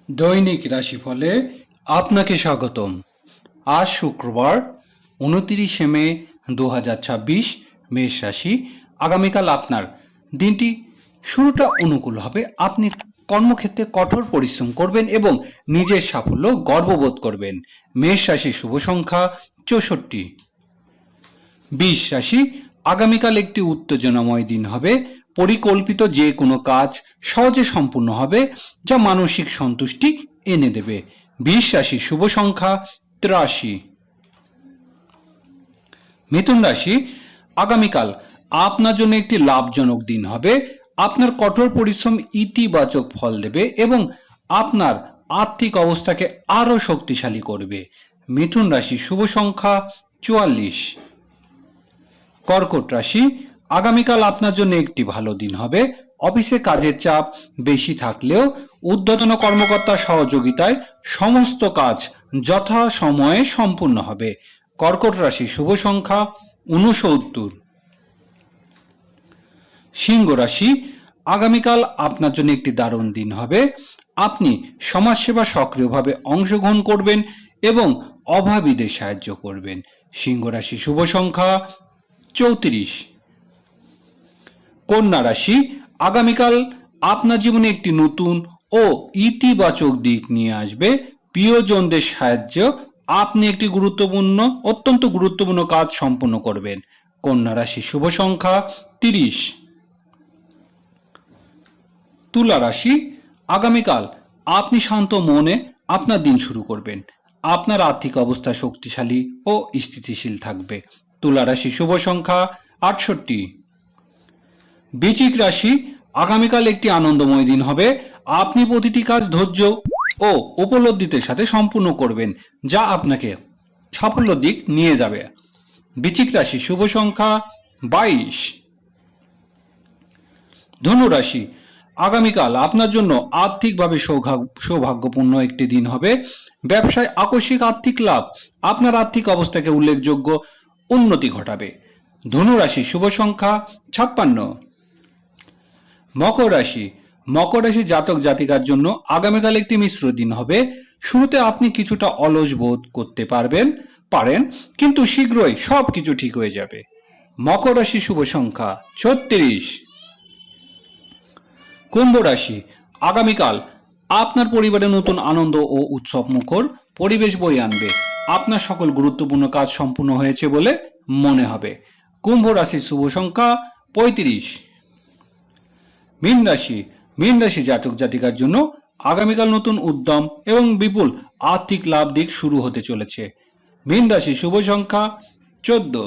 দৈনিক রাশিফলে আপনাকে স্বাগতম। আজ শুক্রবার 29শে মে 2026, মেষ রাশি। আগামীকাল আপনার দিনটি শুরুটা অনুকূল হবে। আপনি কর্মক্ষেত্রে কঠোর পরিশ্রম করবেন এবং নিজের সাফল্য গর্ববোধ করবেন। মেষ রাশি শুভ সংখ্যা 64। বৃষ রাশি, আগামীকাল একটি উত্তেজনাময় দিন হবে। পরিকল্পিত যে কোনো কাজ সহজে সম্পূর্ণ হবে, যা মানসিক সন্তুষ্টি এনে দেবে। বৃষ রাশি শুভ সংখ্যা 83। মিথুন রাশি, আগামীকাল আপনার জন্য একটি লাভজনক দিন হবে। আপনার কঠোর পরিশ্রম ইতিবাচক ফল দেবে এবং আপনার আর্থিক অবস্থাকে আরও শক্তিশালী করবে। মিথুন রাশি শুভ সংখ্যা 44। কর্কট রাশি, আগামীকাল আপনার জন্য একটি ভালো দিন হবে। অফিসে কাজের চাপ বেশি থাকলেও ঊর্ধ্বতন কর্মকর্তার সহযোগিতায় সমস্ত কাজ যথাসময়ে সম্পূর্ণ হবে। কর্কট রাশি শুভ সংখ্যা 69। সিংহ রাশি, আগামীকাল আপনার জন্য একটি দারুণ দিন হবে। আপনি সমাজসেবা সক্রিয়ভাবে অংশগ্রহণ করবেন এবং অভাবীদের সাহায্য করবেন। সিংহ রাশি শুভ সংখ্যা 34। কন্যা রাশি, আগামীকাল আপনার জীবনে একটি নতুন ও ইতিবাচক দিক নিয়ে আসবে। প্রিয়জনদের সাহায্যে আপনি একটি অত্যন্ত গুরুত্বপূর্ণ কাজ সম্পন্ন করবেন। কন্যা রাশি শুভ সংখ্যা 30। তুলা রাশি, আগামীকাল আপনি শান্ত মনে আপনার দিন শুরু করবেন। আপনার আর্থিক অবস্থা শক্তিশালী ও স্থিতিশীল থাকবে। তুলা রাশি শুভ সংখ্যা 68। বৃশ্চিক রাশি, আগামীকাল একটি আনন্দময় দিন হবে। আপনি প্রতিটি কাজ ধৈর্য ও উপলব্ধির সাথে সম্পূর্ণ করবেন, যা আপনাকে সাফল্যের দিক নিয়ে যাবে। বৃশ্চিক রাশি শুভ সংখ্যা 22। ধনু রাশি, আগামীকাল আপনার জন্য আর্থিকভাবে সৌভাগ্যপূর্ণ একটি দিন হবে। ব্যবসায় আকস্মিক আর্থিক লাভ আপনার আর্থিক অবস্থাকে উল্লেখযোগ্য উন্নতি ঘটাবে। ধনু রাশি শুভ সংখ্যা 56। মকর রাশি, মকর রাশি জাতক জাতিকার জন্য আগামীকাল একটি মিশ্র দিন হবে। শুরুতে আপনি কিছুটা অলস বোধ করতে পারেন, কিন্তু শীঘ্রই সবকিছু ঠিক হয়ে যাবে। মকর রাশি শুভ সংখ্যা 36। কুম্ভ রাশি, আগামীকাল আপনার পরিবারে নতুন আনন্দ ও উৎসব মুখর পরিবেশ বয়ে আনবে। আপনার সকল গুরুত্বপূর্ণ কাজ সম্পূর্ণ হয়েছে বলে মনে হবে। কুম্ভ রাশির শুভ সংখ্যা 35। মীন রাশি জাতক জাতিকার জন্য আগামীকাল নতুন উদ্যম এবং বিপুল আর্থিক লাভ দিক শুরু হতে চলেছে। মীন রাশি শুভ সংখ্যা 14।